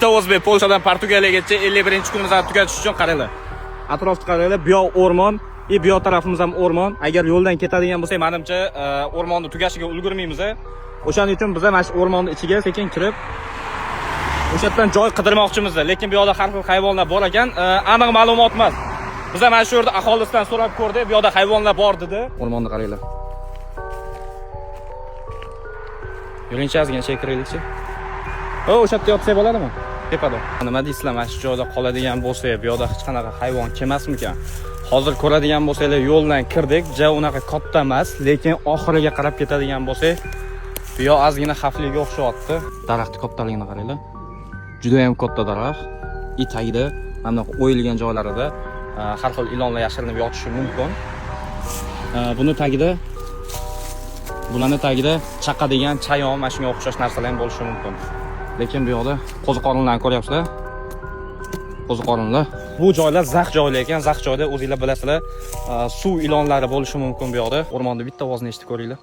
ikkita o'zbek Polshadan Portugaliyagacha 51-kunimizni tugatish uchun qaranglar. Atrofga qaranglar, bu yoq o'rmon, bu yoq tarafimiz ham o'rmon. Agar yo'ldan ketadigan bo'lsak, menimcha o'rmonni tugashiga ulgurmaymiz. O'shaning uchun biz mana shu o'rmonning ichiga sekin kirib, o'sha yerdan joy qidirmoqchimiz. Lekin bu yoqda har xil hayvonlar bor ekan, aniq ma'lumot emas. Biz ham mana shu yerda aholisidan so'rab ko'rdik, bu yoqda hayvonlar bor dedi. O'rmonni qaranglar. Yo'lincha ozgina kiraylikchi. O'sha yerda yotsak bo'ladimi? Tepada. Nima deysizlar, mana shu joyda qoladigan bo'lsak, bu yoqda hech qanaqa hayvon kelmasmikan? Hozir ko'radigan bo'lsanglar, yo'ldan kirdik, unaqa katta emas, lekin oxiriga qarab ketadigan bo'lsak, bu yoq ozgina xavfliga o'xshayapti. Daraxtni kattaligini qaranglar. Juda ham katta daraxt. Tagida mana bu o'yilgan joylarida har xil ilonlar yashirinib yotishi mumkin. Buni tagida bularning tagida chaqadigan chayon, mana shunga o'xshash narsalar ham bo'lishi mumkin. Lekin bu yoqda qo'ziqorinlarni ko'ryapsizlar. Qo'ziqorinlar. Bu joylar zax joylar ekan. Zax joyda o'zingizlar bilasizlar, suv ilonlari bo'lishi mumkin bu yoqda. O'rmonda bitta ovozini eshitib ko'ringlar.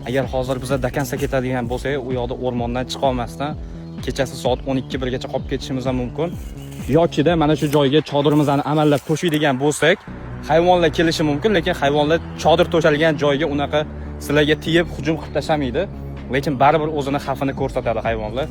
Agar hozir biz Dakansa ketadigan bo'lsak, u yoqda o'rmondan chiqa olmasdan kechasi soat 12-1 gacha qolib ketishimiz ham mumkin. Yoki-da mana shu joyga chodirimizni amallab to'shiydigan bo'lsak, hayvonlar kelishi mumkin, lekin hayvonlar chodir to'shalgan joyga unaqa sizlarga tiyib hujum qilib tashamaydi. Lekin baribir o'zini xavfini ko'rsatadi hayvonlar.